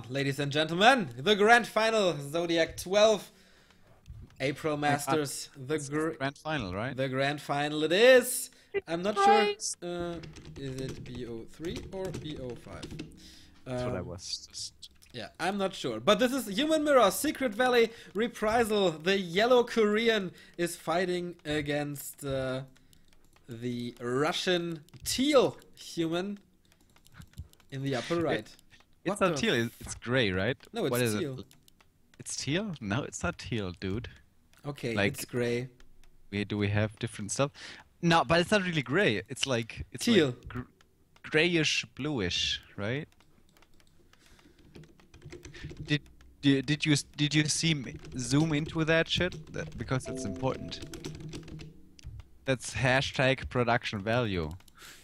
ladies and gentlemen, the grand final, Zodiac 12, April Masters, the grand final, right? The grand final it is. I'm not sure, is it BO3 or BO5? That's what I was just... Yeah, I'm not sure. But this is Human Mirror, Secret Valley, Reprisal. The yellow Korean is fighting against the Russian teal human in the upper right. It's not teal, it's gray, right? No, it's what is teal. It? It's teal? No, it's not teal, dude. Okay, like, it's gray. Do we have different stuff? No, but it's not really gray. It's like... It's teal. Like grayish, bluish, right? Did you see me zoom into that shit? Because it's important. That's hashtag production value,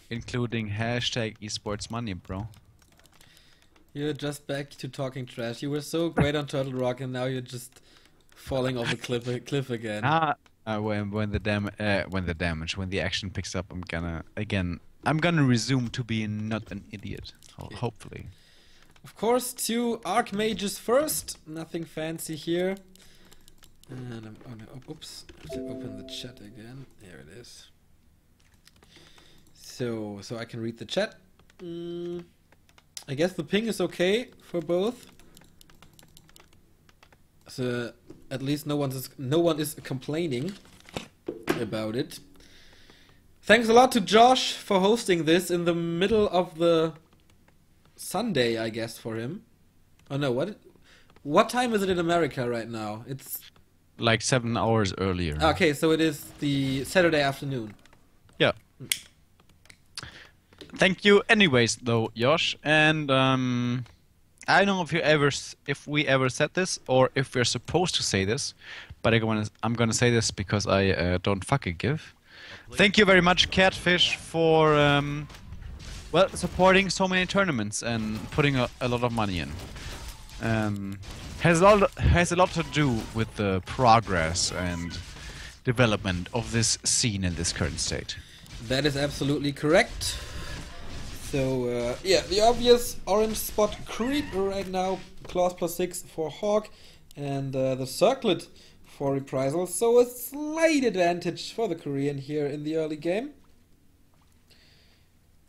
including hashtag esports money, bro. You're just back to talking trash. You were so great on Turtle Rock, and now you're just falling off the cliff again. When the action picks up, I'm gonna resume to be not an idiot. Hopefully. Of course, 2 Archmages first. Nothing fancy here. And I'm gonna oops, I have to open the chat again. Here it is. So I can read the chat. I guess the ping is okay for both. So at least no one is complaining about it. Thanks a lot to Josh for hosting this in the middle of the Sunday, I guess, for him. Oh no, what time is it in America right now? It's like 7 hours earlier. Okay, so it is the Saturday afternoon. Yeah. Thank you anyways though, Josh, and I don't know if we ever said this or if we're supposed to say this, but I'm gonna say this because I don't fucking give. Thank you very much, Catfish, for well, supporting so many tournaments and putting a lot of money in. Has a lot to do with the progress and development of this scene in this current state. That is absolutely correct. So yeah, the obvious orange spot creep right now, claws +6 for Hawk, and the circlet for Reprisal. So a slight advantage for the Korean here in the early game.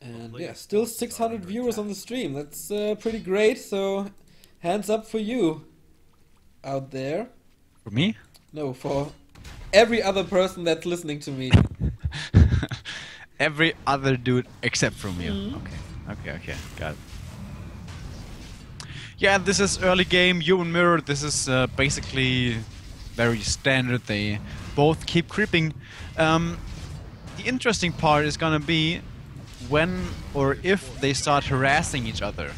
And yeah, still 600 viewers on the stream. That's pretty great. So hands up for you out there. For me? No, for every other person that's listening to me. Every other dude except from you. Okay, got it. Yeah, this is early game, Human Mirror. This is basically very standard. They both keep creeping. The interesting part is gonna be when or if they start harassing each other.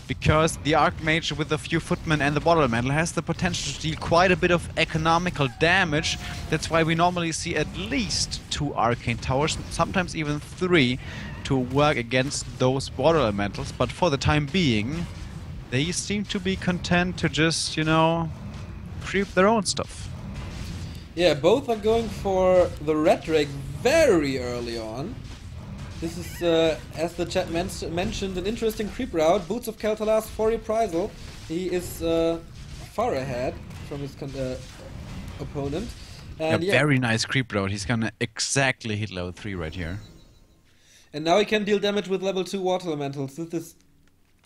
Because the Archmage with a few footmen and the Bottle Metal has the potential to deal quite a bit of economical damage. That's why we normally see at least 2 Arcane Towers, sometimes even 3, to work against those Bottle Elementals. But for the time being, they seem to be content to just, you know, creep their own stuff. Yeah, both are going for the Red Drake very early on. This is, as the chat mentioned, an interesting creep route. Boots of Keltalas for Reprisal. He is far ahead from his opponent. And yeah, very nice creep route. He's gonna exactly hit level 3 right here. And now he can deal damage with level 2 Water Elementals. This is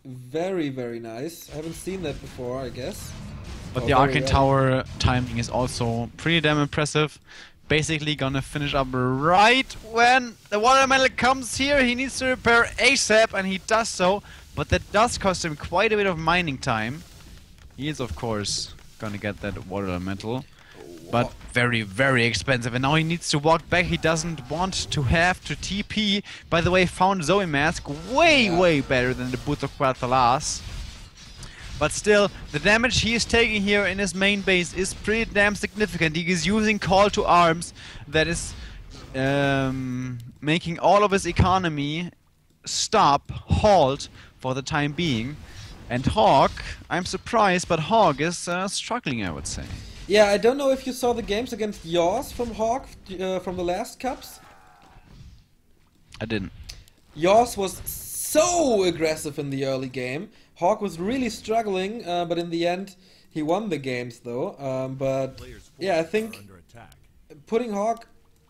very, very nice. I haven't seen that before, I guess. But the Arcane Tower timing is also pretty damn impressive. Basically gonna finish up right when the Water Elemental comes here. He needs to repair ASAP, and he does so. But that does cost him quite a bit of mining time. He is, of course, gonna get that Water Elemental. But very, very expensive. And now he needs to walk back. He doesn't want to have to TP. By the way, found Zoe Mask way better than the Boots of Quartalas. But still, the damage he is taking here in his main base is pretty damn significant. He is using Call to Arms that is making all of his economy halt for the time being. And Hawk, I'm surprised, but Hawk is struggling, I would say. Yeah, I don't know if you saw the games against yours from Hawk from the last cups. I didn't. Yours was so aggressive in the early game, Hawk was really struggling, but in the end he won the games though. But yeah, I think putting Hawk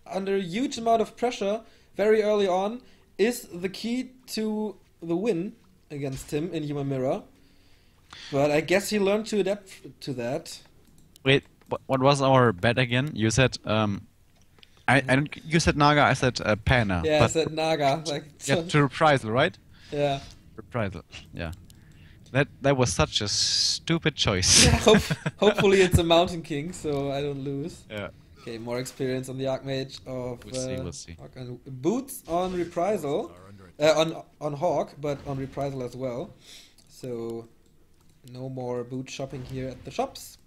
under a huge amount of pressure very early on is the key to the win against him in Human Mirror. But I guess he learned to adapt to that. Wait, what was our bet again? You said you said Naga, I said Panda. Yeah, but I said Naga. Like, yeah, to Reprisal, right? Yeah. Reprisal, yeah. That was such a stupid choice. Yeah, hopefully it's a Mountain King, so I don't lose. Yeah. Okay, more experience on the Archmage of We'll see. Boots on Reprisal, on Hawk, but on Reprisal as well. So no more boot shopping here at the shops.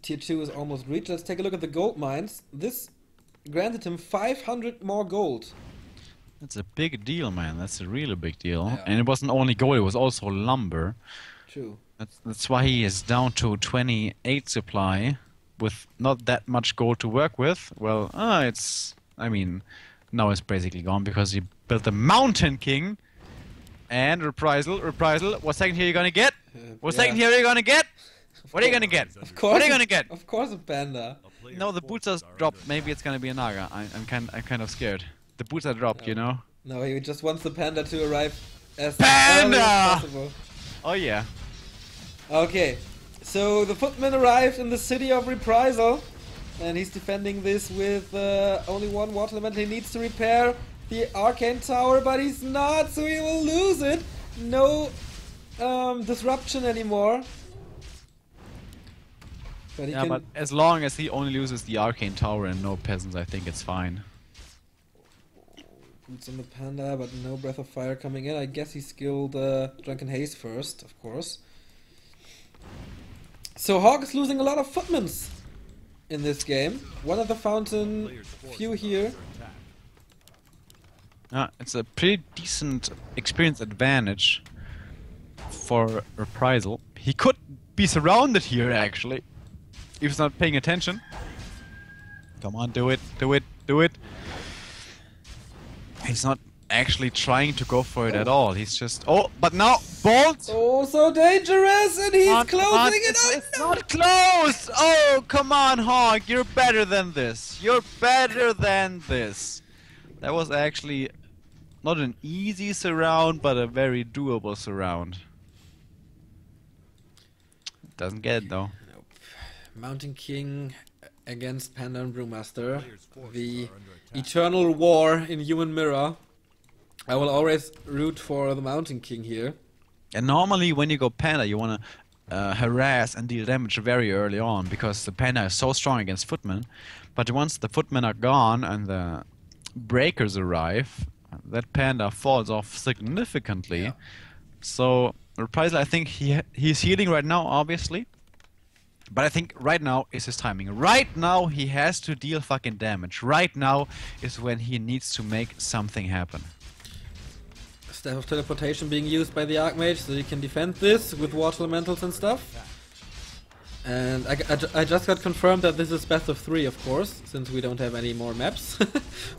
Tier 2 is almost reached. Let's take a look at the gold mines. This granted him 500 more gold. That's a big deal, man. That's a really big deal. Yeah. And it wasn't only gold, it was also lumber. True. That's why he is down to 28 supply with not that much gold to work with. Well, I mean, now it's basically gone because he built the Mountain King and Reprisal. What second here are you gonna get? What second here are you gonna get? What are you gonna get? Of course. What are you gonna get? Of course, a Panda. No, the boots are dropped. Maybe it's gonna be a Naga. I'm kind of scared. The boots are dropped, you know. No, he just wants the Panda to arrive as Panda! early as possible. Oh yeah. Okay, so the footman arrived in the city of Reprisal, and he's defending this with only one water element. He needs to repair the Arcane Tower, but he's not, so he will lose it. No disruption anymore. But he But as long as he only loses the Arcane Tower and no peasants, I think it's fine. Boots on the Panda, but no Breath of Fire coming in. I guess he skilled Drunken Haze first, of course. So Hawk is losing a lot of footmans in this game. One at the fountain, few here. It's a pretty decent experience advantage for Reprisal. He could be surrounded here, actually, if he's not paying attention. Come on, do it. He's not actually trying to go for it at all. He's just... Oh, but now, Bolt! Oh, so dangerous, and he's closing it up. It's not close! Oh, come on, Hawk, you're better than this. That was actually not an easy surround, but a very doable surround. Doesn't get it, though. Nope. Mountain King against Panda and Brewmaster. The eternal war in Human Mirror. I will always root for the Mountain King here. And normally when you go Panda, you want to harass and deal damage very early on, because the Panda is so strong against footmen. But once the footmen are gone and the breakers arrive, that Panda falls off significantly. Yeah. So Reprisal, I think he's healing right now, obviously. But I think right now is his timing. Right now he has to deal fucking damage. Right now is when he needs to make something happen. Staff of Teleportation being used by the Archmage so he can defend this with water elementals and stuff. And I just got confirmed that this is best of 3, of course, since we don't have any more maps.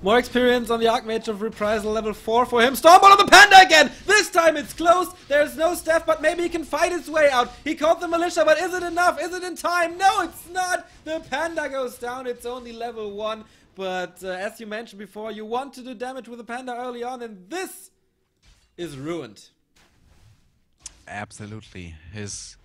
More experience on the Archmage of Reprisal, level 4 for him. Stormball on the Panda again! This time it's close! There's no staff, but maybe he can fight his way out. He called the Militia, but is it enough? Is it in time? No, it's not! The Panda goes down, it's only level 1. But as you mentioned before, you want to do damage with the Panda early on, and this is ruined. Absolutely. His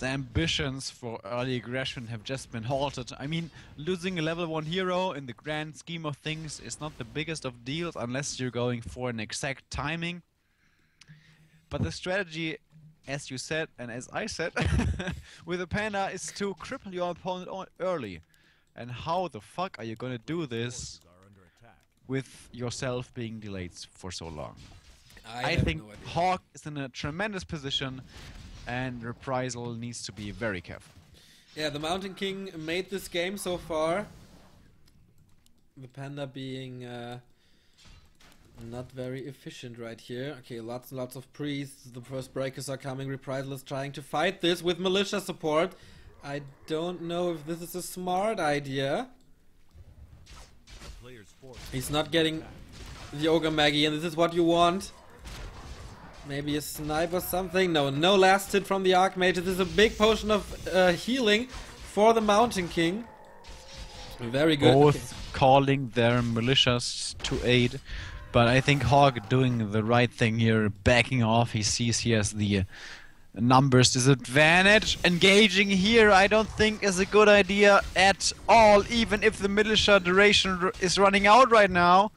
ambitions for early aggression have just been halted. I mean, losing a level 1 hero in the grand scheme of things is not the biggest of deals unless you're going for an exact timing. But the strategy, as you said and as I said, with a Panda is to cripple your opponent early. And how the fuck are you gonna do this with yourself being delayed for so long? I think no idea. Hawk is in a tremendous position, and Reprisal needs to be very careful. Yeah, the Mountain King made this game so far. The Panda being not very efficient right here. Okay, lots and lots of priests. The first breakers are coming. Reprisal is trying to fight this with militia support. I don't know if this is a smart idea. He's not getting the Ogre Maggie, and this is what you want. Maybe a snipe or something. No, no last hit from the Archmage. This is a big potion of healing for the Mountain King. Very good. Both calling their militias to aid. But I think Hawk doing the right thing here, backing off. He sees he has the numbers disadvantage. Engaging here I don't think is a good idea at all, even if the militia duration is running out right now.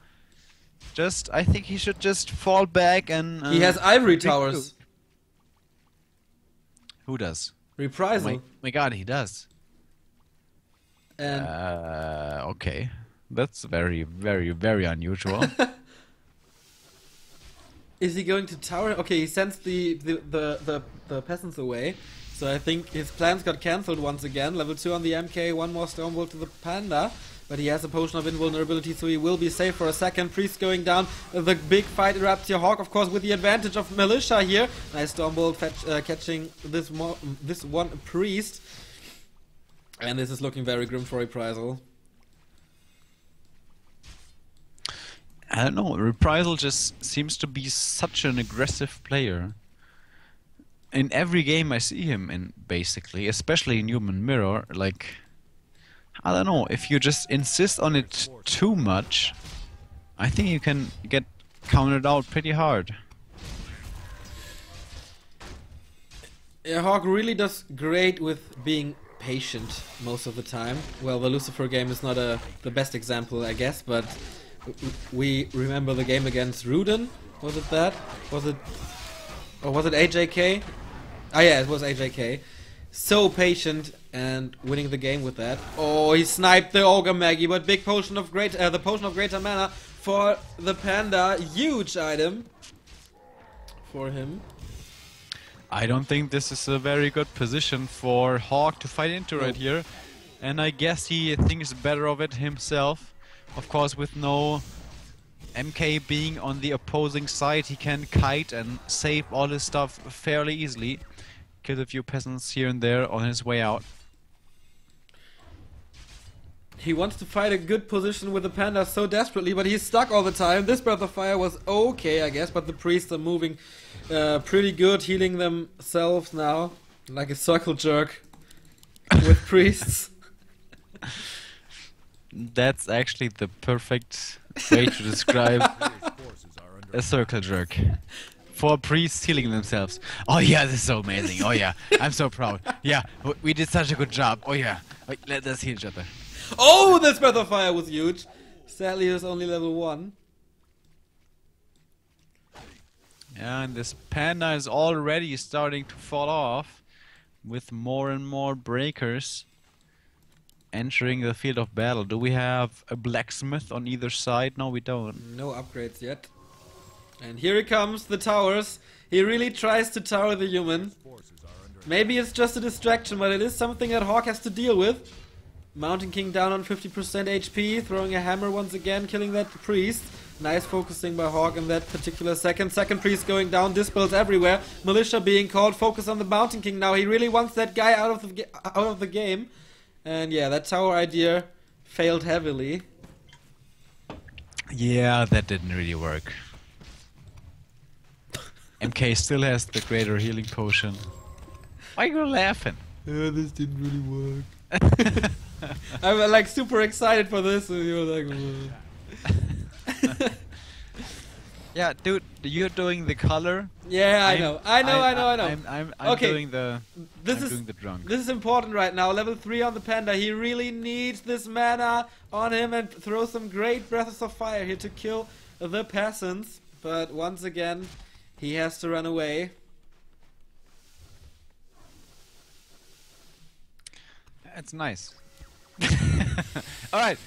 I think he should just fall back and... he has ivory towers. Who does? Reprisal. My god, he does. And okay. That's very, very, very unusual. is he going to tower? Okay, he sends the peasants away. So I think his plans got cancelled once again. Level 2 on the MK, one more Stormbolt to the Panda. But he has a potion of invulnerability, so he will be safe for a second. Priest going down. The big fight erupts here. Hawk, of course, with the advantage of militia here. Nice Stormbolt catching this one priest. And this is looking very grim for Reprisal. I don't know. Reprisal just seems to be such an aggressive player. In every game I see him in, basically, especially in Human Mirror, like... I don't know, if you just insist on it too much, I think you can get countered out pretty hard. Yeah, Hawk really does great with being patient most of the time. Well, the Lucifer game is not the best example, I guess, but we remember the game against Rudan. Was it that? Was it... or was it AJK? Ah yeah, it was AJK. So patient and winning the game with that. Oh, he sniped the Ogre Maggie, but big potion of the potion of greater mana for the Panda. Huge item for him. I don't think this is a very good position for Hawk to fight into right here. And I guess he thinks better of it himself. Of course, with no MK being on the opposing side, he can kite and save all his stuff fairly easily. Kill a few peasants here and there on his way out. He wants to fight a good position with the Panda so desperately, but he's stuck all the time. This Breath of Fire was okay, I guess, but the priests are moving pretty good, healing themselves now, like a circle jerk with priests. That's actually the perfect way to describe a circle jerk. For priests healing themselves. Oh yeah, this is so amazing. Oh yeah, I'm so proud. Yeah, we did such a good job. Oh yeah, let's heal each other. Oh, this Breath of Fire was huge. Sadly, it was only level 1. Yeah, and this Panda is already starting to fall off with more and more breakers entering the field of battle. Do we have a blacksmith on either side? No, we don't. No upgrades yet. And here he comes, the towers. He really tries to tower the human. Maybe it's just a distraction, but it is something that Hawk has to deal with. Mountain King down on 50% HP, throwing a hammer once again, killing that priest. Nice focusing by Hawk in that particular second. Second priest going down, dispels everywhere. Militia being called, focus on the Mountain King now. He really wants that guy out of the game. And yeah, that tower idea failed heavily. Yeah, that didn't really work. MK still has the greater healing potion. Why are you laughing? This didn't really work. I'm like super excited for this, and you're like, yeah, dude, you're doing the color. Yeah, I know. I'm okay. doing the drunk. This is important right now. Level 3 on the Panda. He really needs this mana on him and throw some great breaths of fire here to kill the peasants. But once again, he has to run away. That's nice. Alright.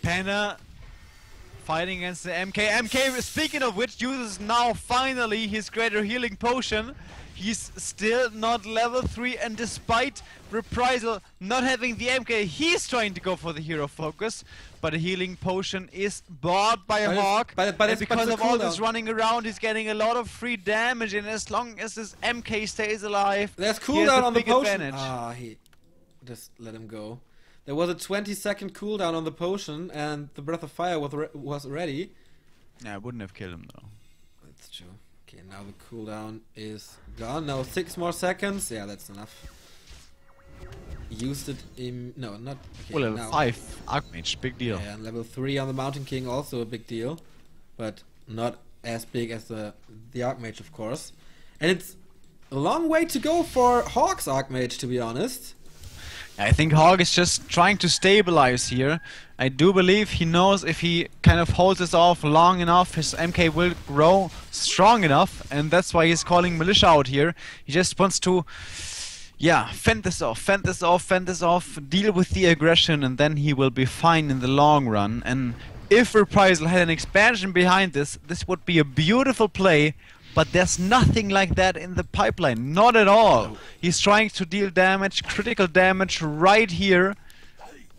Panda fighting against the MK. MK, speaking of which, uses now finally his greater healing potion. He's still not level 3, and despite Reprisal not having the MK, he's trying to go for the hero focus. But a healing potion is bought by Hawk. But because of all this running around, he's getting a lot of free damage, and as long as this MK stays alive, there's cooldown on the potion. Advantage. Ah, he just let him go. There was a 20-second cooldown on the potion, and the Breath of Fire was ready. Yeah, I wouldn't have killed him though. That's true. Okay, now the cooldown is gone. Now 6 more seconds. Yeah, that's enough. Used it in... No, not... Okay, well, level 5 Archmage, big deal. Yeah, and level 3 on the Mountain King, also a big deal. But not as big as the Archmage, of course. And it's a long way to go for Hawk's Archmage, to be honest. I think Hawk is just trying to stabilize here. I do believe he knows if he kind of holds this off long enough, his MK will grow strong enough, and that's why he's calling Militia out here. He just wants to, yeah, fend this off, deal with the aggression, and then he will be fine in the long run. And if Reprisal had an expansion behind this, this would be a beautiful play. But there's nothing like that in the pipeline, not at all. He's trying to deal damage, critical damage right here,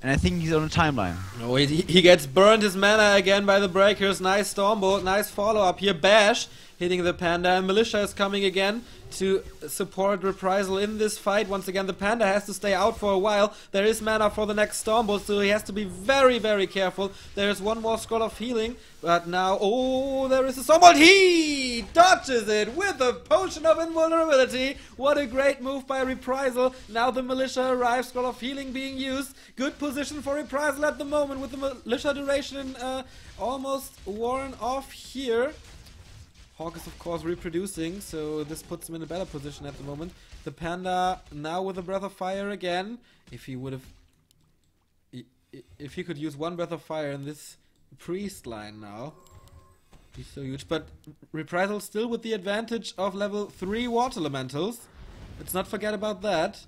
and I think he's on a timeline. Oh, he gets burned his mana again by the breakers. Nice Stormbolt, nice follow-up here. Bash hitting the Panda, and Militia is coming again to support Reprisal in this fight. Once again, the Panda has to stay out for a while. There is mana for the next Stormbolt, so he has to be very, very careful. There's one more Scroll of Healing, but now, oh, there is a Stormbolt. He dodges it with a Potion of Invulnerability. What a great move by Reprisal. Now the Militia arrives, Scroll of Healing being used. Good position for Reprisal at the moment with the Militia duration almost worn off here. Hawk is of course reproducing, so this puts him in a better position at the moment. The Panda now with a Breath of Fire again. If he would have... If he could use one Breath of Fire in this Priest line now, he's so huge. But Reprisal still with the advantage of level 3 Water Elementals. Let's not forget about that.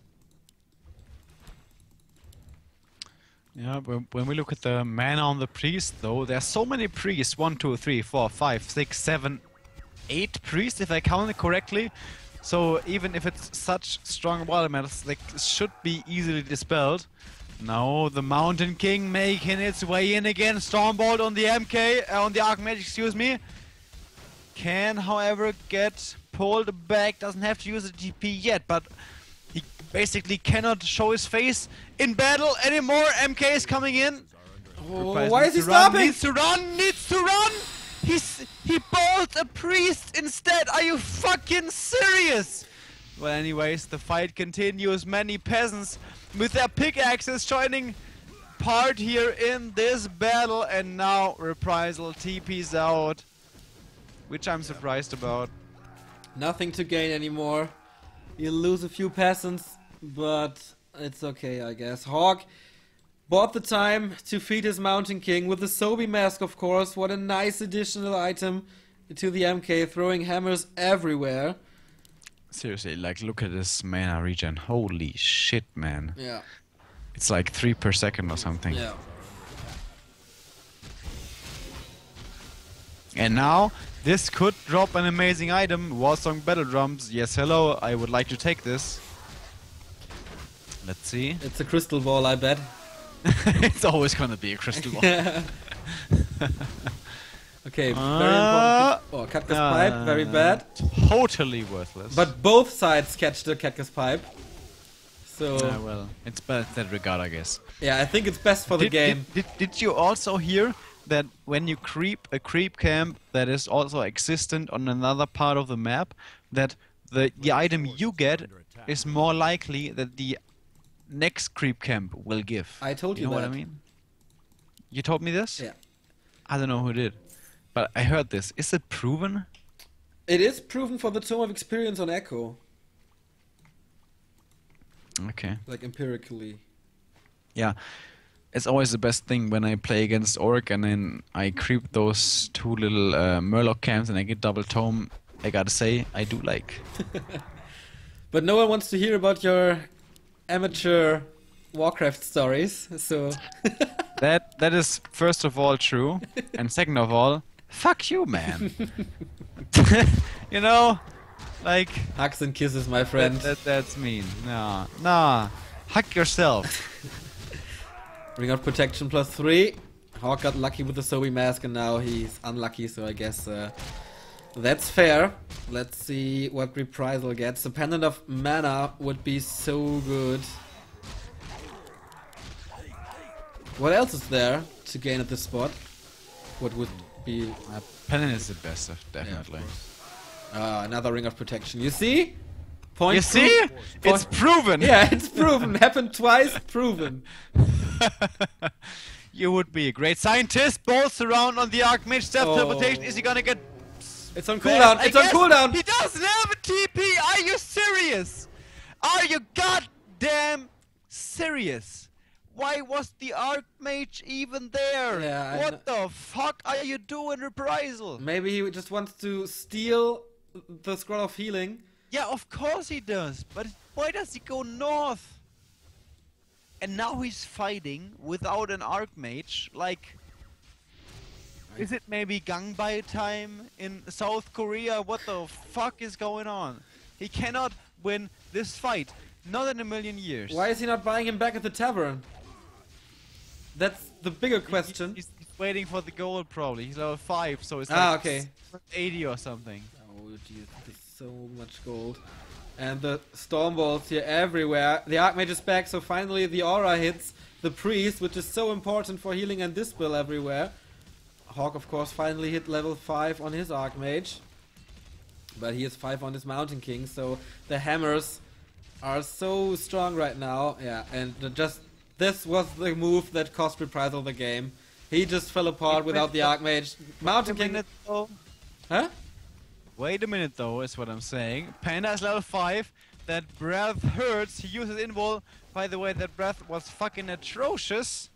Yeah, when we look at the mana on the Priest though, there's so many Priests. 1, 2, 3, 4, 5, 6, 7... 8 priests, if I count it correctly. So even if it's such strong water metals, they should be easily dispelled. Now the Mountain King making its way in again. Stormbolt on the MK, on the Archmage, excuse me. Can, however, get pulled back. Doesn't have to use a GP yet, but he basically cannot show his face in battle anymore. MK is coming in. Oh, why is he stopping? Needs to run! Needs to run! He bowled a priest instead. Are you fucking serious? Well, anyways, the fight continues. Many peasants with their pickaxes joining part here in this battle, and now Reprisal TP's out, which I'm surprised about. Nothing to gain anymore. You lose a few peasants, but it's okay, I guess. Hawk bought the time to feed his Mountain King with the Sobi Mask, of course. What a nice additional item to the MK, throwing hammers everywhere. Seriously, like, look at this mana regen. Holy shit, man. Yeah. It's like 3 per second or something. Yeah. And now, this could drop an amazing item. Warsong Battle Drums. Yes, hello, I would like to take this. Let's see. It's a crystal ball, I bet. It's always gonna be a crystal ball. Okay, very important. Oh, Katka's pipe, very bad. Totally worthless. But both sides catch the Katka's pipe. So... well, it's bad in that regard, I guess. Yeah, I think it's best for the game. Did you also hear that when you creep a creep camp that is also existent on another part of the map, that the item you get is more likely that the next creep camp will give? I told you know that. What I mean? You told me this? Yeah. I don't know who did, but I heard this. Is it proven? It is proven for the Tome of Experience on Echo. Okay. Like empirically. Yeah. It's always the best thing when I play against Orc and then I creep those 2 little Murloc camps and I get double tome. I gotta say, I do like. But no one wants to hear about your amateur Warcraft stories, so... That is first of all true, and second of all, fuck you, man. You know, like... Hugs and kisses, my friend. That's mean. Nah. Hug yourself. Ring of Protection +3. Hawk got lucky with the Sobi Mask and now he's unlucky, so I guess that's fair. Let's see what Reprisal gets. The Pendant of Mana would be so good. What else is there to gain at this spot? What would be... Pennon is the best, definitely. Another Ring of Protection. You see? Point you see? It's proven! Yeah, it's proven. Happened twice, proven. You would be a great scientist. Bolts around on the Archmage. Self-teleportation. Is he gonna get... It's on cooldown. It's on cooldown. He doesn't have a TP. Are you serious? Are you goddamn serious? Why was the Archmage even there? Yeah, what the fuck are you doing, Reprisal? Maybe he just wants to steal the Scroll of Healing. Yeah, of course he does. But why does he go north? And now he's fighting without an Archmage. Like, is it maybe Gangbei time in South Korea? What the fuck is going on? He cannot win this fight. Not in a million years. Why is he not buying him back at the tavern? That's the bigger question. He's waiting for the gold probably. He's level 5, so it's like okay. 80 or something. Oh jeez, there's so much gold. And the storm bolts here everywhere. The Archmage is back, so finally the aura hits the priest, which is so important for healing and dispel everywhere. Hawk, of course, finally hit level 5 on his Archmage. But he is 5 on his Mountain King, so the hammers are so strong right now. Yeah, and just this was the move that cost Reprisal the game. He just fell apart without the Archmage. Mountain King... Huh? Wait a minute though, is what I'm saying. Panda is level 5. That breath hurts. He uses invul. By the way, that breath was fucking atrocious.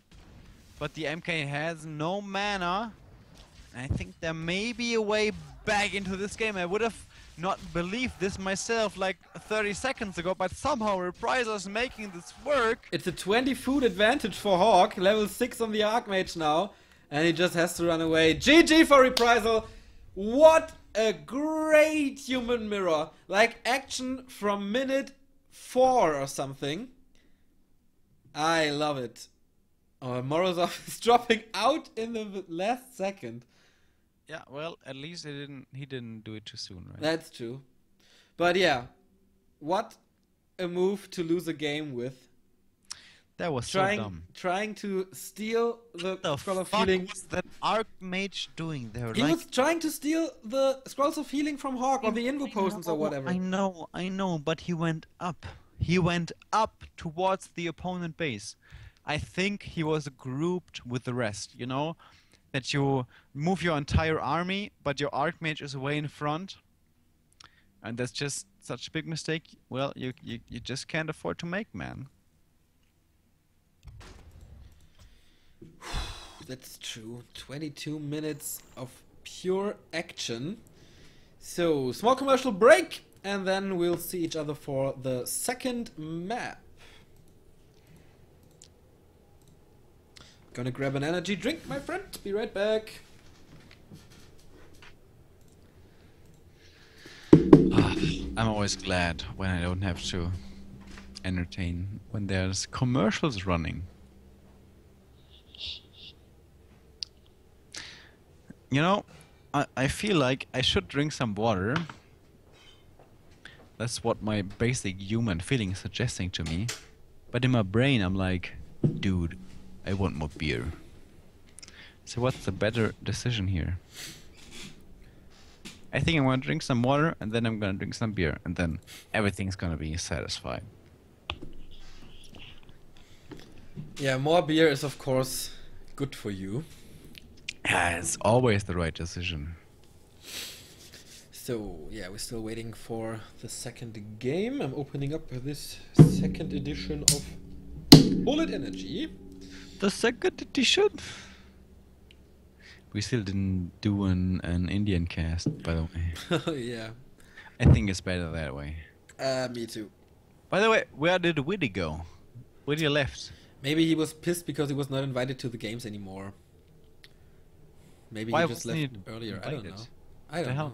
But the MK has no mana. I think there may be a way back into this game. I would have not believed this myself like 30 seconds ago, but somehow Reprisal is making this work. It's a 20 food advantage for Hawk, level 6 on the Archmage now, and he just has to run away. GG for Reprisal! What a great human mirror! Like action from minute 4 or something. I love it. Oh, Morozov is dropping out in the last second. Yeah, well, at least he didn't do it too soon, right? That's true. But yeah, what a move to lose a game with. That was so dumb. Trying to steal the Scroll of Healing. What was that Archmage doing there? He was trying to steal the Scrolls of Healing from Hawk, or the Invo Potions or whatever. I know, but he went up. He went up towards the opponent base. I think he was grouped with the rest, you know? That you move your entire army, but your Archmage is way in front. And that's just such a big mistake. Well, you just can't afford to make, man. That's true. 22 minutes of pure action. So, small commercial break, and then we'll see each other for the second map. Gonna grab an energy drink, my friend. Be right back. I'm always glad when I don't have to entertain when there's commercials running. You know, I feel like I should drink some water. That's what my basic human feeling is suggesting to me. But in my brain I'm like, dude, I want more beer. So what's the better decision here? I think I'm gonna drink some water and then I'm gonna drink some beer and then everything's gonna be satisfied. Yeah, more beer is of course good for you. Yeah, it's always the right decision. So, yeah, we're still waiting for the second game. I'm opening up this second edition of Bullet Energy. The second edition? We still didn't do an Indian cast, by the way. Yeah. I think it's better that way. Me too. By the way, where did Widdy go? Widdy left. Maybe he was pissed because he was not invited to the games anymore. Maybe he just left earlier. I don't know. I don't know.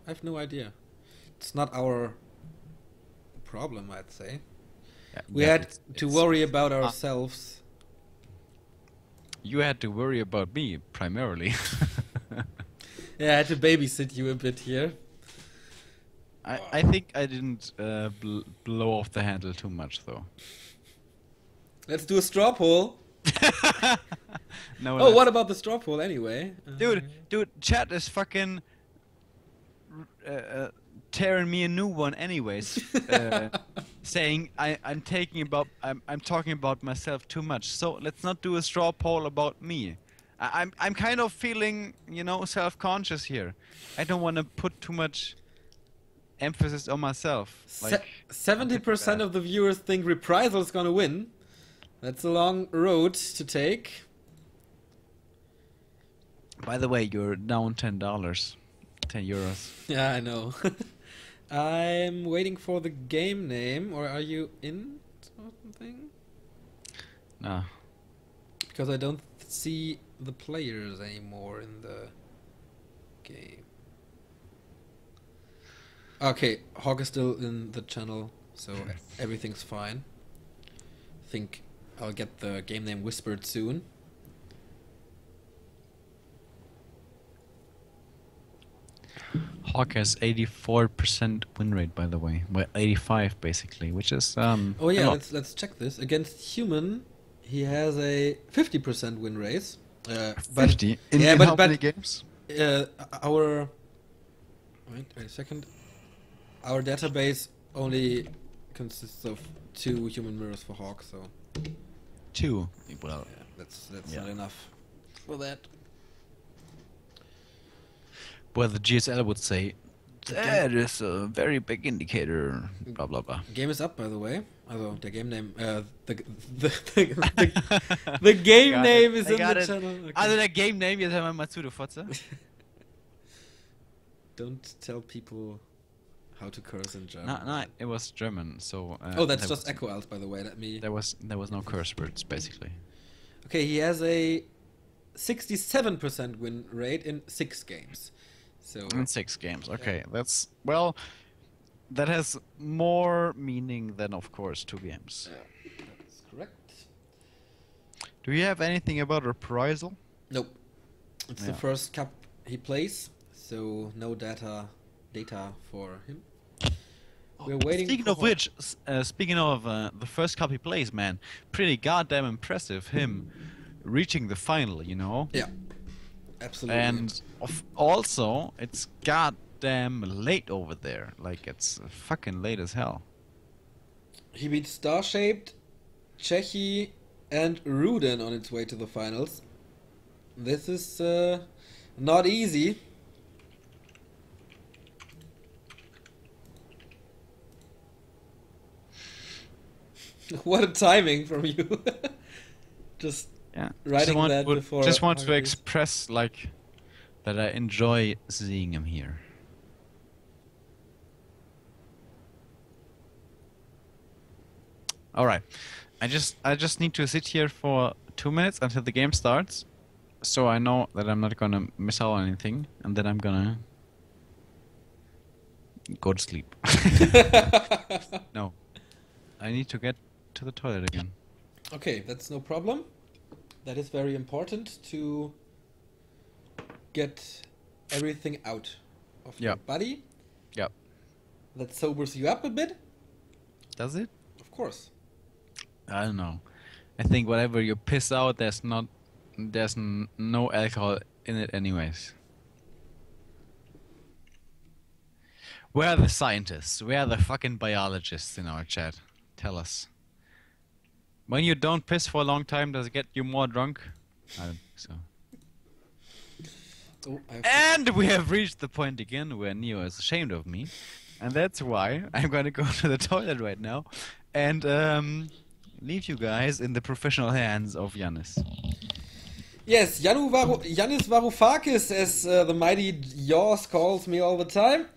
I have no idea. It's not our problem, I'd say. Yeah, we had to worry about ourselves. You had to worry about me, primarily. Yeah, I had to babysit you a bit here. I think I didn't blow off the handle too much, though. Let's do a straw poll. No. Oh, what about the straw poll anyway? Dude, chat is fucking tearing me a new one anyways. Saying I'm talking about myself too much. So let's not do a straw poll about me. I'm kind of feeling, you know, self-conscious here. I don't want to put too much emphasis on myself. Like 70% of the viewers think Reprisal is gonna win. That's a long road to take. By the way, you're down $10. 10 euros. Yeah, I know. I'm waiting for the game name, or are you in or something? No. Because I don't see the players anymore in the game. Okay, Hawk is still in the channel, so everything's fine. I think I'll get the game name whispered soon. Hawk has 84% win rate, by the way. Well, 85 basically, which is oh yeah, let's check this. Against Human, he has a 50% win rate. 50 in how many games? Our wait a second. Our database only consists of 2 human mirrors for Hawk, so 2. Well, yeah, that's not enough for that. Well, the GSL would say that is a very big indicator. Blah blah blah. Game is up, by the way. Also, der game name, the game name is in the channel. Okay. Also der game name, jetzt hören wir mal zu, du Fotze. Don't tell people how to curse in German. No, it was German, so. Oh, that's just Echo Alt, by the way. Let me. There was no curse words, basically. Okay, he has a 67% win rate in 6 games. So in 6 games, okay. That's that has more meaning than, of course, 2 games. Yeah, that's correct. Do you have anything about Reprisal? Nope. It's the first cup he plays, so no data for him. We're waiting. Speaking of which, speaking of the first cup he plays, man, pretty goddamn impressive. Him reaching the final, you know. Yeah, absolutely. And also, it's goddamn late over there. Like, it's fucking late as hell. He beat Star-Shaped, Chechi, and Rudan on its way to the finals. This is not easy. What a timing from you. Just writing that before. Just want to express, like, that I enjoy seeing him here. Alright. I just need to sit here for 2 minutes until the game starts, so I know that I'm not gonna miss out on anything, and then I'm gonna go to sleep. No. I need to get to the toilet again. Okay, that's no problem. That is very important to get everything out of your body. Yep. That sobers you up a bit. Does it? Of course. I don't know. I think whatever you piss out, there's no alcohol in it anyways. Where are the scientists? Where are the fucking biologists in our chat? Tell us. When you don't piss for a long time, does it get you more drunk? I don't think so. Oh, and we have reached the point again where Neo is ashamed of me. And that's why I'm going to go to the toilet right now. And leave you guys in the professional hands of Yannis. Yes, Yannis Varoufakis, as the mighty Jaws calls me all the time.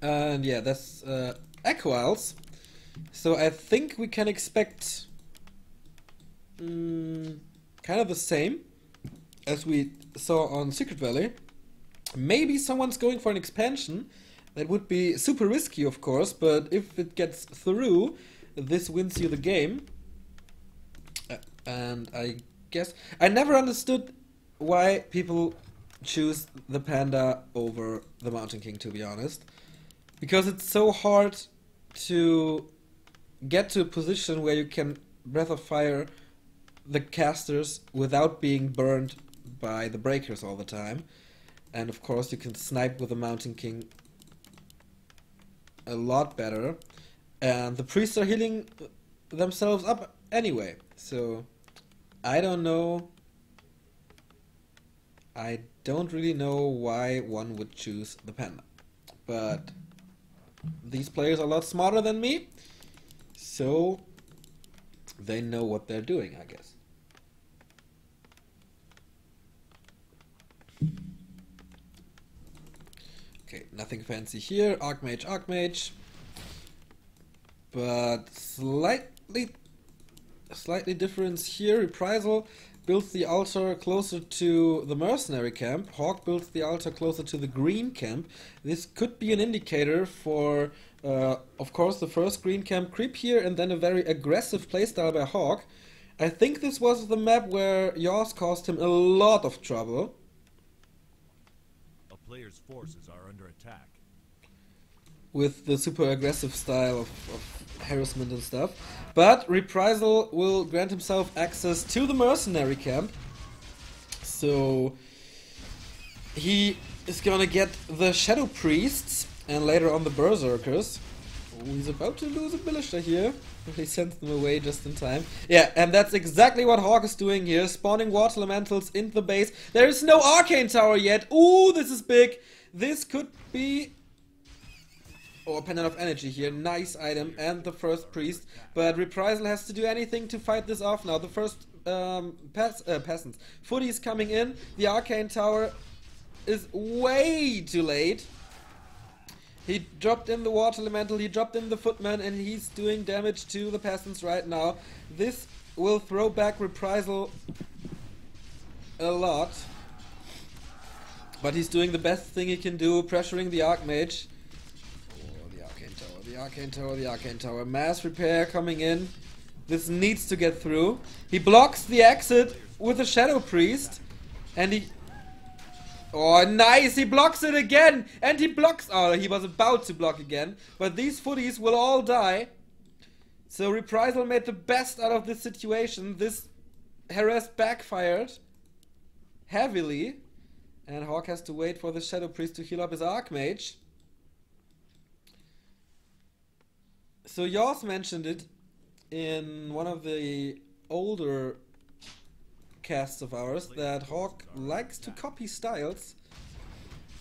And yeah, that's Equals. So I think we can expect kind of the same as we saw on Secret Valley. Maybe someone's going for an expansion. That would be super risky, of course, but if it gets through, this wins you the game. And I guess I never understood why people choose the Panda over the Mountain King, to be honest. Because it's so hard to get to a position where you can Breath of Fire the casters without being burned by the breakers all the time. And of course you can snipe with the Mountain King a lot better. And the priests are healing themselves up anyway. So I don't know. I don't really know why one would choose the Panda. But these players are a lot smarter than me. So they know what they're doing, I guess. Okay, nothing fancy here. Archmage, Archmage. But slightly difference here. Reprisal builds the altar closer to the mercenary camp. Hawk builds the altar closer to the green camp. This could be an indicator for, of course, the first green camp creep here, and then a very aggressive playstyle by Hawk. I think this was the map where Yoss caused him a lot of trouble. A player's forces are under attack. With the super aggressive style of harassment and stuff. But Reprisal will grant himself access to the mercenary camp. So he is gonna get the Shadow Priests and later on the Berserkers. Oh, he's about to lose a militia here. He sends them away just in time. Yeah, and that's exactly what Hawk is doing here. Spawning Water Elementals into the base. There is no Arcane Tower yet. Ooh, this is big. This could be... Oh, Pendant of Energy here. Nice item. And the first priest. But Reprisal has to do anything to fight this off now. The first peasants. Footy is coming in. The Arcane Tower is way too late. He dropped in the Water Elemental, he dropped in the Footman, and he's doing damage to the peasants right now. This will throw back Reprisal a lot. But he's doing the best thing he can do, pressuring the Archmage. Oh, the Arcane Tower, the Arcane Tower, the Arcane Tower. Mass repair coming in. This needs to get through. He blocks the exit with a Shadow Priest. And he... Oh, nice! He blocks it again! And he blocks... Oh, he was about to block again. But these footies will all die. So Reprisal made the best out of this situation. This harass backfired heavily. And Hawk has to wait for the Shadow Priest to heal up his Archmage. So Yoss mentioned it in one of the older casts of ours that Hawk likes to copy styles,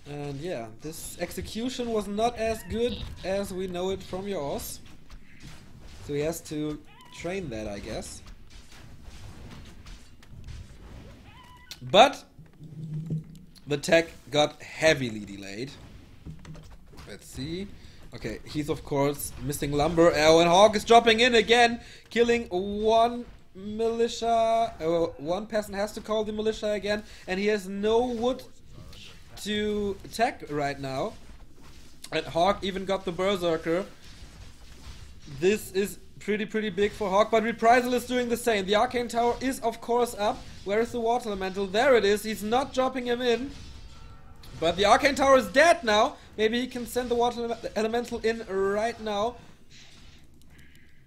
and yeah, this execution was not as good as we know it from Yoss, so he has to train that, I guess. But the tech got heavily delayed. Let's see. Okay, he's of course missing lumber. Oh, and Hawk is dropping in again, killing one militia. One peasant has to call the militia again, and he has no wood to attack right now. And Hawk even got the Berserker. This is pretty big for Hawk, but Reprisal is doing the same. The Arcane Tower is of course up. Where is the Water Elemental? There it is. He's not dropping him in. But the Arcane Tower is dead now. Maybe he can send the Water Elemental in right now.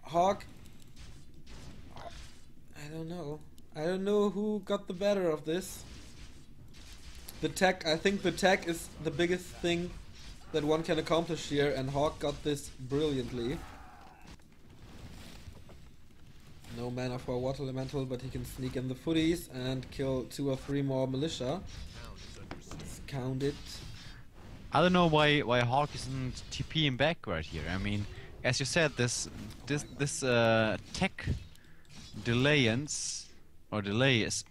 Hawk... I don't know. I don't know who got the better of this. The tech, I think the tech is the biggest thing that one can accomplish here, and Hawk got this brilliantly. No mana for a Water Elemental, but he can sneak in the footies and kill 2 or 3 more militia. Let's count it. I don't know why Hawk isn't TPing back right here. I mean, as you said, this tech delay is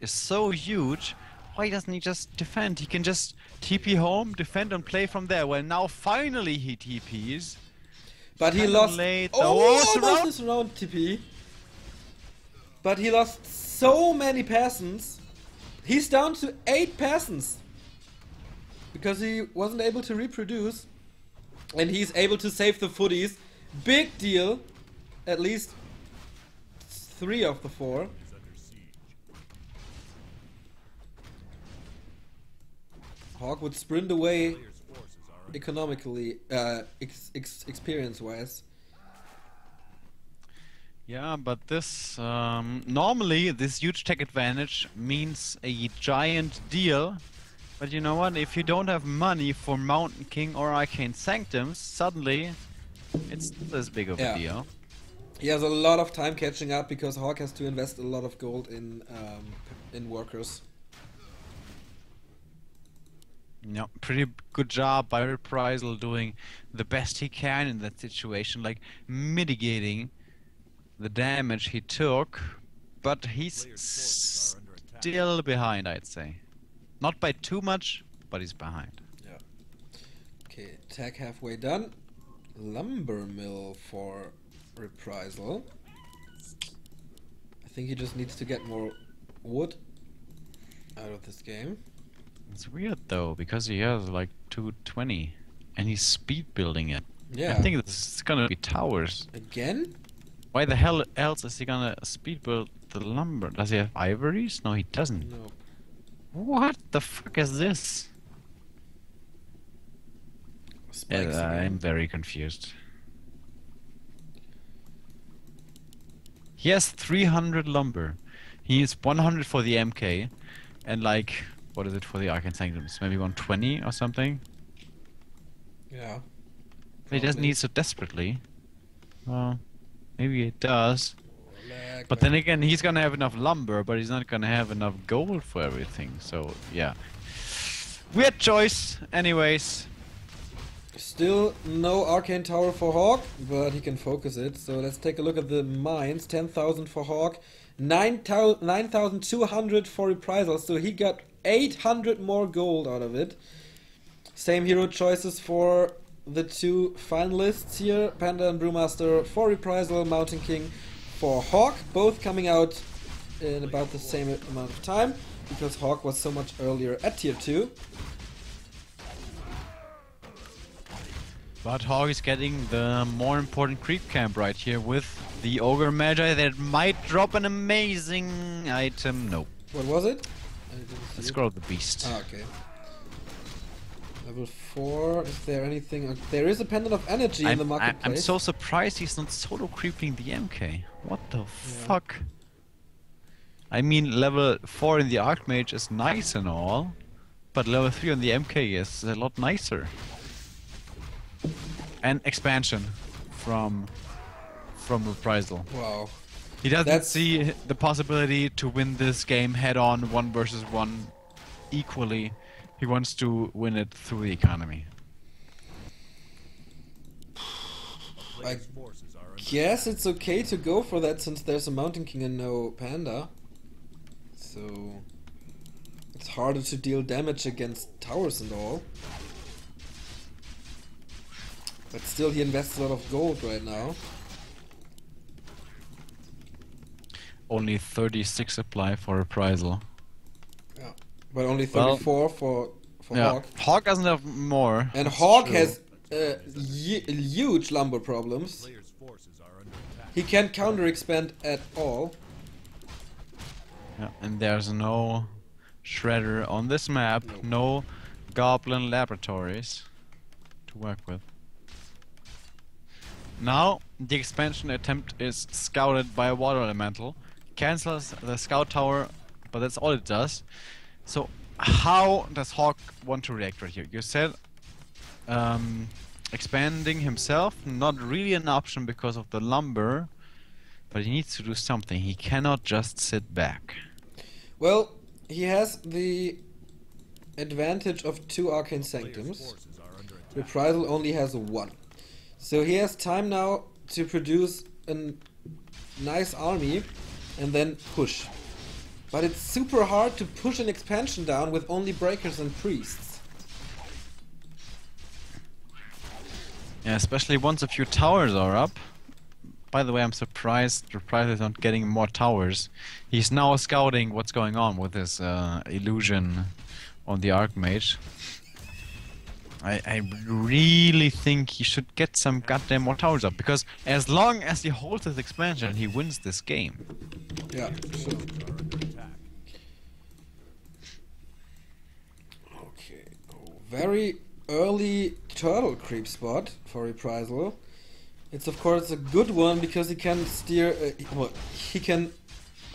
so huge. Why doesn't he just defend? He can just TP home, defend and play from there. Well, now finally he TPs. But he lost... Oh, almost this round TP. But he lost so many peasants. He's down to 8 peasants. Because he wasn't able to reproduce. And he's able to save the footies. Big deal. At least 3 of the 4. Hawk would sprint away economically, experience-wise. Yeah, but this normally this huge tech advantage means a giant deal. But you know what? If you don't have money for Mountain King or Arcane Sanctums, suddenly it's not as big of a deal. He has a lot of time catching up because Hawk has to invest a lot of gold in workers. Yeah, pretty good job by Reprisal doing the best he can in that situation, like mitigating the damage he took, but he's still behind, I'd say. Not by too much, but he's behind. Yeah. Okay, attack halfway done. Lumber mill for Reprisal. I think he just needs to get more wood out of this game. It's weird though, because he has like 220 and he's speed building it. Yeah. I think it's gonna be towers. Again? Why the hell else is he gonna speed build the lumber? Does he have ivories? No, he doesn't. No. What the fuck is this? Spikes I'm very confused. He has 300 lumber. He is 100 for the MK, and like, what is it for the Arcane Sanctums? Maybe 120 or something? Yeah. He doesn't need so desperately. Well, maybe it does. But then again, he's gonna have enough lumber, but he's not gonna have enough gold for everything. So, yeah. Weird choice, anyways. Still no Arcane Tower for Hawk, but he can focus it. So let's take a look at the mines. 10,000 for Hawk, 9,200 for Reprisal. So he got 800 more gold out of it. Same hero choices for the two finalists here. Panda and Brewmaster for Reprisal, Mountain King for Hawk. Both coming out in about the same amount of time, because Hawk was so much earlier at tier 2. But Hawk is getting the more important creep camp right here with the Ogre Magi that might drop an amazing item. Nope. What was it? Let's grow the beast. Ah, okay. Level 4, is there anything? There is a Pendant of Energy in the marketplace. I'm so surprised he's not solo creeping the MK. What the fuck? I mean, level 4 in the Archmage is nice and all, but level 3 on the MK is a lot nicer. And expansion from Reprisal. Wow. He doesn't see the possibility to win this game head on, 1 versus 1 equally. He wants to win it through the economy. I guess it's okay to go for that since there's a Mountain King and no Panda. So it's harder to deal damage against towers and all. But still he invests a lot of gold right now. Only 36 supply for Reprisal. Yeah. But only 34 for Hawk. Hawk doesn't have more. And Hawk has huge lumber problems. He can't counter expand at all. Yeah, and there's no shredder on this map, no goblin laboratories to work with. Now the expansion attempt is scouted by a water elemental, cancels the scout tower, but that's all it does. So how does Hawk want to react right here? You said expanding himself, not really an option because of the lumber, but he needs to do something. He cannot just sit back. Well, he has the advantage of 2 Arcane Sanctums. Reprisal only has 1. So he has time now to produce a nice army and then push. But it's super hard to push an expansion down with only breakers and priests. Yeah, especially once a few towers are up. By the way, I'm surprised Reprisal is not getting more towers. He's now scouting what's going on with his illusion on the Archmage. I really think he should get some goddamn more towers up, because as long as he holds his expansion, he wins this game. Yeah, sure. Okay, very early turtle creep spot for Reprisal. It's of course a good one because he can steer. Well, he can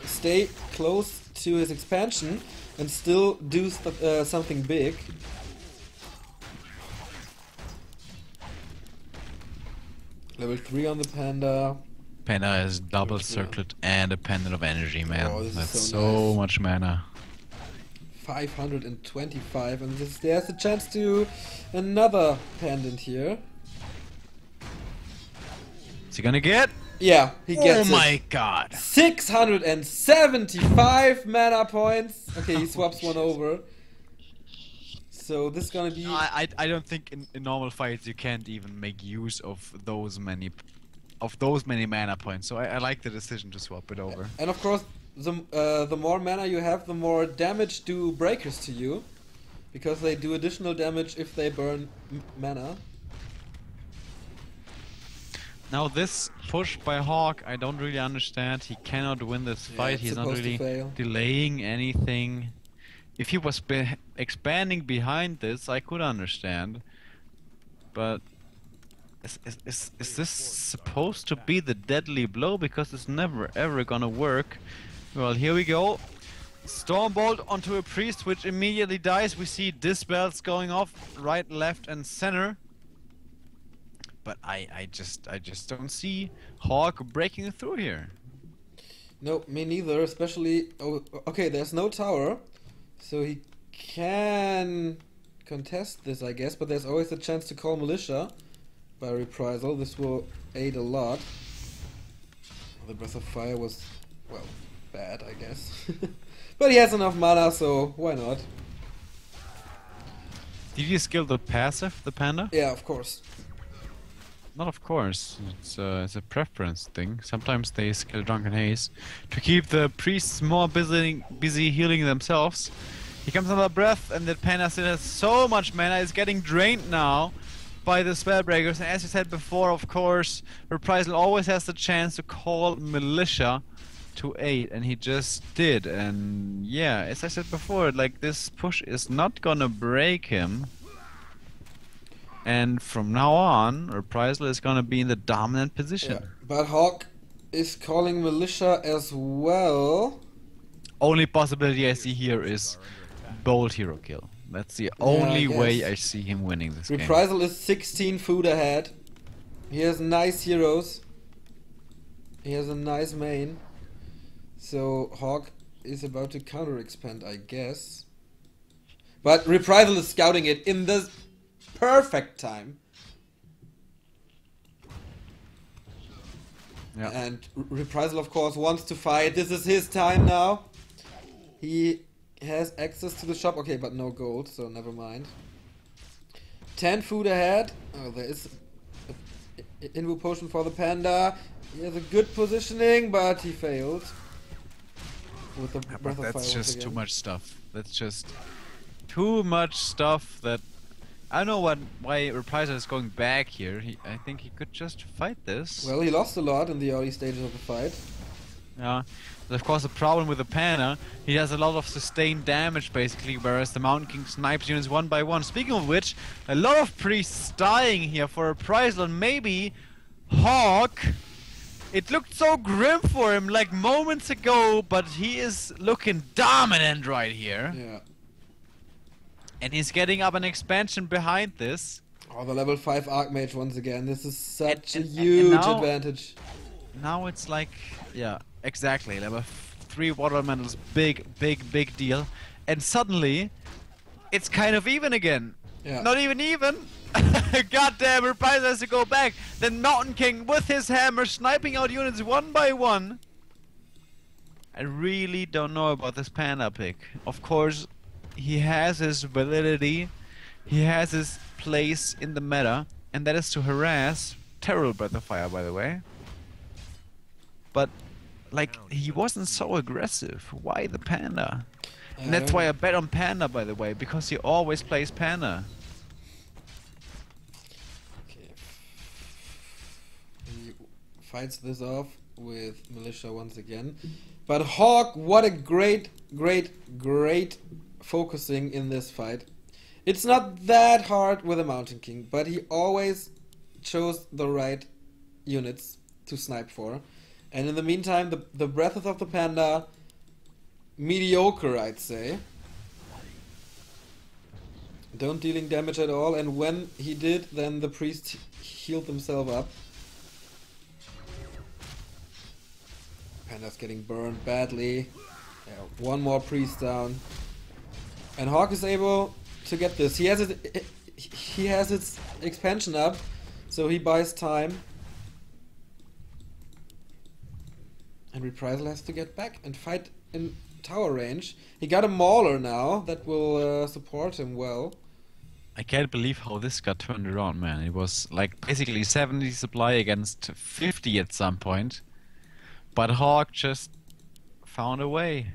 stay close to his expansion and still do something big. Level 3 on the Panda. Panda has double circlet and a pendant of energy, man. Oh, this is That's so so nice. much mana. 525, and there's a chance to another pendant here. Is he gonna get? Yeah, he gets Oh my god! 675 mana points. Okay, he swaps one over. So this is gonna be. I don't think in normal fights you can't even make use of those many mana points. So I like the decision to swap it over. And of course, the more mana you have, the more damage do breakers to you, because they do additional damage if they burn mana. Now this push by Hawk, I don't really understand. He cannot win this fight. it's He's not supposed to really fail. delaying anything. If he was expanding behind this, I could understand. But is this supposed to be the deadly blow? Because it's never ever gonna work. Well, here we go. Stormbolt onto a priest, which immediately dies. We see dispels going off right, left, and center. But I just don't see Hawk breaking through here. No, me neither. Especially, okay, there's no tower, so he can contest this, I guess. But there's always a chance to call militia by Reprisal. This will aid a lot. The Breath of Fire was, well, bad, I guess. But he has enough mana, so why not? Did you skill the passive, the Panda? Yeah, of course. Not of course. It's a preference thing. Sometimes they skill Drunken Haze to keep the priests more busy healing themselves. He comes under breath, and the Panda still has so much mana. It's getting drained now by the Spellbreakers. And as you said before, of course, Reprisal always has the chance to call Militia to aid, and he just did. And yeah, as I said before, like, this push is not gonna break him. And from now on, Reprisal is gonna be in the dominant position. Yeah, but Hawk is calling militia as well. Only possibility I see here is bold hero kill. That's the only way I see him winning this game. Reprisal is 16 food ahead. He has nice heroes. He has a nice main. So Hawk is about to counter expand, I guess. But Reprisal is scouting it in the perfect time. Yeah. And Reprisal, of course, wants to fight. This is his time now. He has access to the shop. Okay, but no gold, so never mind. 10 food ahead. Oh, there is an Invo potion for the Panda. He has a good positioning, but he failed. With the Breath of Fire That's once just again. too much stuff. That's just too much stuff that... I don't know why Reprisal is going back here. I think he could just fight this. Well, he lost a lot in the early stages of the fight. Yeah. But of course, the problem with the Panda, he does a lot of sustained damage basically, whereas the Mountain King snipes units one by one. Speaking of which, a lot of priests dying here for Reprisal, and maybe Hawk. It looked so grim for him like moments ago, but he is looking dominant right here. Yeah. And he's getting up an expansion behind this. Oh, the level 5 Archmage once again. This is such a And huge now- advantage. Now it's like, yeah, exactly. Level 3 water elementals, big deal. And suddenly, it's kind of even again. Yeah. Not even. Goddamn, Reprisal has to go back. Then Mountain King with his hammer sniping out units one by one. I really don't know about this Panda pick. Of course, he has his validity. He has his place in the meta. And that is to harass. Terrible Breath of Fire, by the way. But, like, he wasn't so aggressive. Why the Panda? And that's why I bet on Panda, by the way, because he always plays Panda. Okay. He fights this off with Militia once again. But Hawk, what a great focusing in this fight. It's not that hard with a Mountain King, but he always chose the right units to snipe for. And in the meantime, the Breath of the Panda, mediocre, I'd say. Don't dealing damage at all, and when he did, then the priest healed himself up. Panda's getting burned badly. Yeah, one more priest down. And Hawk is able to get this. He has its expansion up, so he buys time. And Reprisal has to get back and fight in tower range. He got a Mauler now that will support him well. I can't believe how this got turned around, man. It was like basically 70 supply against 50 at some point. But Hawk just found a way.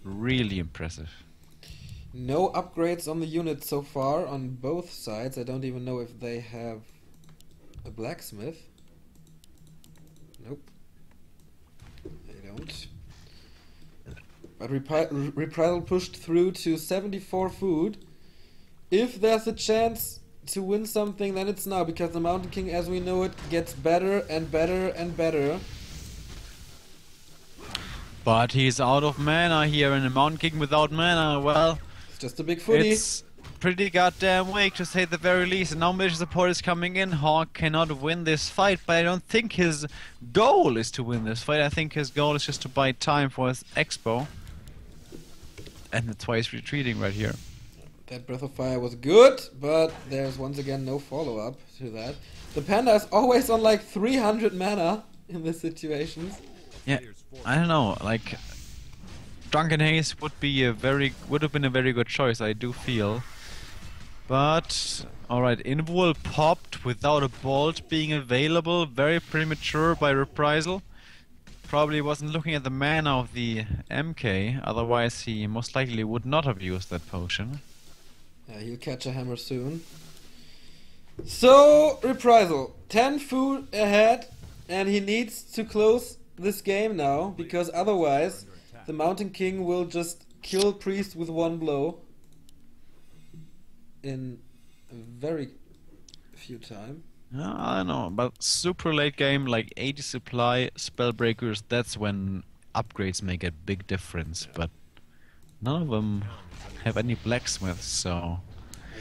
Really impressive. No upgrades on the unit so far on both sides. I don't even know if they have a blacksmith. Nope. They don't. But Reprisal pushed through to 74 food. If there's a chance to win something, then it's now, because the Mountain King, as we know it, gets better and better and better. But he's out of mana here, and the Mountain King without mana, well... It's just a big footy. It's pretty goddamn weak, to say the very least. And now militia support is coming in. Hawk cannot win this fight, but I don't think his goal is to win this fight. I think his goal is just to buy time for his expo. And that's why he's retreating right here. That Breath of Fire was good, but there's once again no follow-up to that. The Panda is always on like 300 mana in this situations. Yeah, I don't know, like... Drunken Haze would have been a very good choice, I do feel. But... Alright, Invul popped without a bolt being available, very premature by Reprisal. Probably wasn't looking at the mana of the MK, otherwise he most likely would not have used that potion. Yeah, he'll catch a hammer soon. So, Reprisal, 10 food ahead, and he needs to close this game now, because otherwise the Mountain King will just kill Priest with one blow in a very few time. I don't know, but super late game, like 80 supply, Spellbreakers, that's when upgrades make a big difference, but none of them have any blacksmiths, so...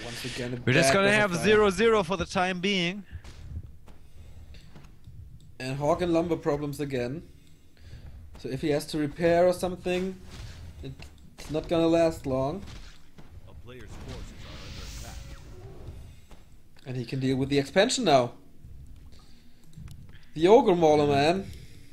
Once again, we're just gonna have 0-0 for the time being. And Hawk and Lumber problems again. So if he has to repair or something, it's not gonna last long. A player's forces are under attack. And he can deal with the expansion now. The Ogre Mauler, man.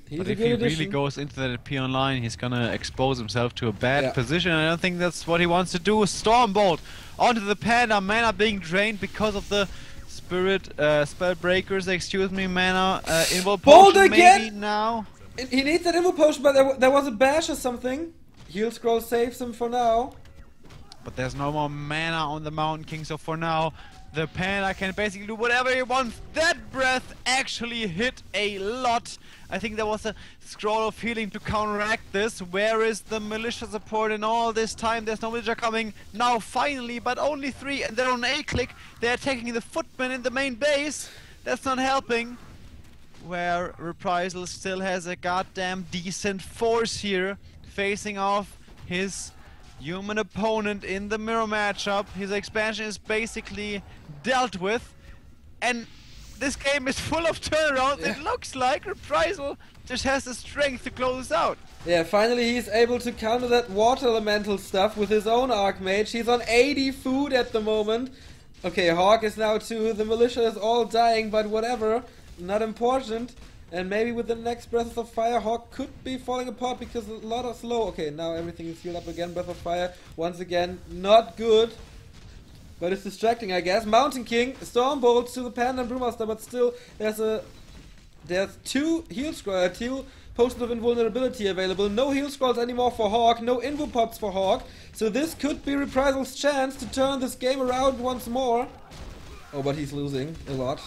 He's But a if good he addition. really goes into that P online, he's gonna expose himself to a bad position. I don't think that's what he wants to do. Stormbolt onto the Panda, mana being drained because of the spirit Spellbreakers. Excuse me, mana. Invul potion again! maybe now. He needs that Invul potion, but there was a bash or something. Heal Scroll saves him for now. But there's no more mana on the Mountain King, so for now the Panda can basically do whatever he wants. That breath actually hit a lot. I think there was a scroll of healing to counteract this. Where is the militia support in all this time? There's no militia coming now finally, but only 3, and they're on A-click. They're attacking the footmen in the main base. That's not helping. Where Reprisal still has a goddamn decent force here, facing off his human opponent in the mirror matchup. His expansion is basically dealt with, and this game is full of turnarounds. Yeah. It looks like Reprisal just has the strength to close this out. Yeah, finally he's able to counter that water elemental stuff with his own Archmage. He's on 80 food at the moment. Okay, Hawk is now too. The militia is all dying, but whatever. Not important. And maybe with the next Breath of Fire, Hawk could be falling apart because a lot of slow. Okay, now everything is healed up again. Breath of Fire, once again, not good. But it's distracting, I guess. Mountain King, Stormbolt to the Panda and Brewmaster, but still there's 2 heal scrolls, 2 potions of invulnerability available. No heal scrolls anymore for Hawk, no invu pops for Hawk. So this could be Reprisal's chance to turn this game around once more. Oh, but he's losing a lot.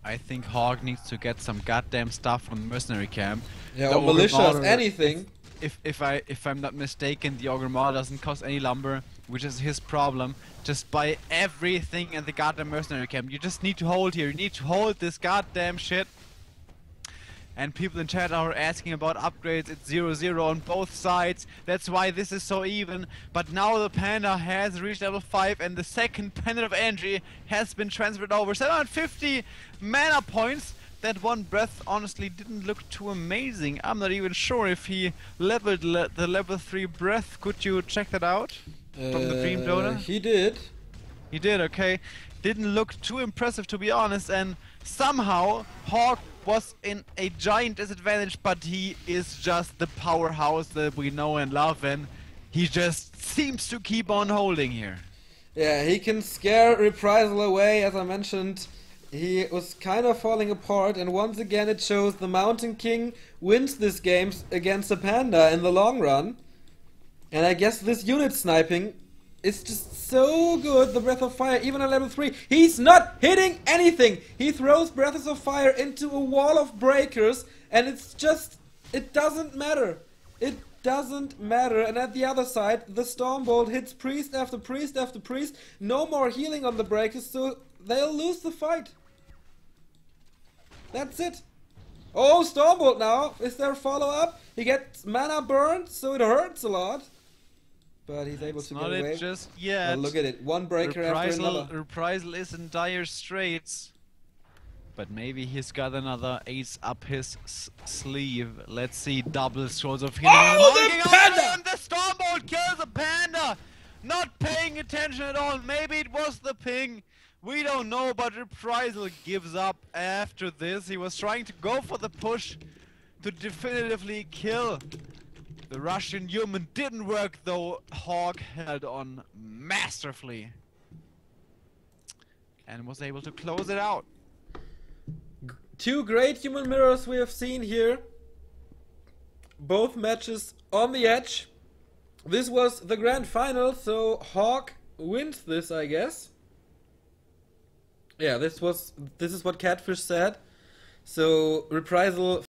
I think Hawk needs to get some goddamn stuff from the mercenary camp. Yeah, The or militias, Ogre Mauler, anything. If I'm not mistaken, the Ogre Mauler doesn't cost any lumber. which is his problem. Just buy everything in the goddamn mercenary camp. You just need to hold here. You need to hold this goddamn shit. And people in chat are asking about upgrades. It's 0-0 on both sides. That's why this is so even. But now the Panda has reached level 5 and the second Panda of ENG has been transferred over. 750 mana points. That one breath honestly didn't look too amazing. I'm not even sure if he leveled the level 3 breath. Could you check that out from the Dream Donor? He did. He did, okay. Didn't look too impressive, to be honest, and somehow Hawk was in a giant disadvantage, but he is just the powerhouse that we know and love, and he just seems to keep on holding here. Yeah, he can scare Reprisal away. As I mentioned, he was kind of falling apart, and once again it shows the Mountain King wins this game against the Panda in the long run. And I guess this unit sniping is just so good. The Breath of Fire, even at level 3, he's not hitting anything. He throws Breaths of Fire into a wall of breakers, and it's just, it doesn't matter. It doesn't matter. And at the other side, the Stormbolt hits priest after priest after priest. No more healing on the breakers, so they'll lose the fight. That's it. Oh, Stormbolt now. Is there a follow-up? He gets mana burned, so it hurts a lot. But he's able to get away. Not it just yet. Oh, look at it. One breaker after another. Reprisal is in dire straits. But maybe he's got another ace up his sleeve. Let's see, double scrolls of healing. Oh, the Panda! And the Stormbolt kills the Panda! Not paying attention at all. Maybe it was the ping. We don't know, but Reprisal gives up after this. He was trying to go for the push to definitively kill the Russian human. Didn't work though. Hawk held on masterfully and was able to close it out. Two great human mirrors we have seen here. Both matches on the edge. This was the grand final, so Hawk wins this, I guess. Yeah, this is what Catfish said. So Reprisal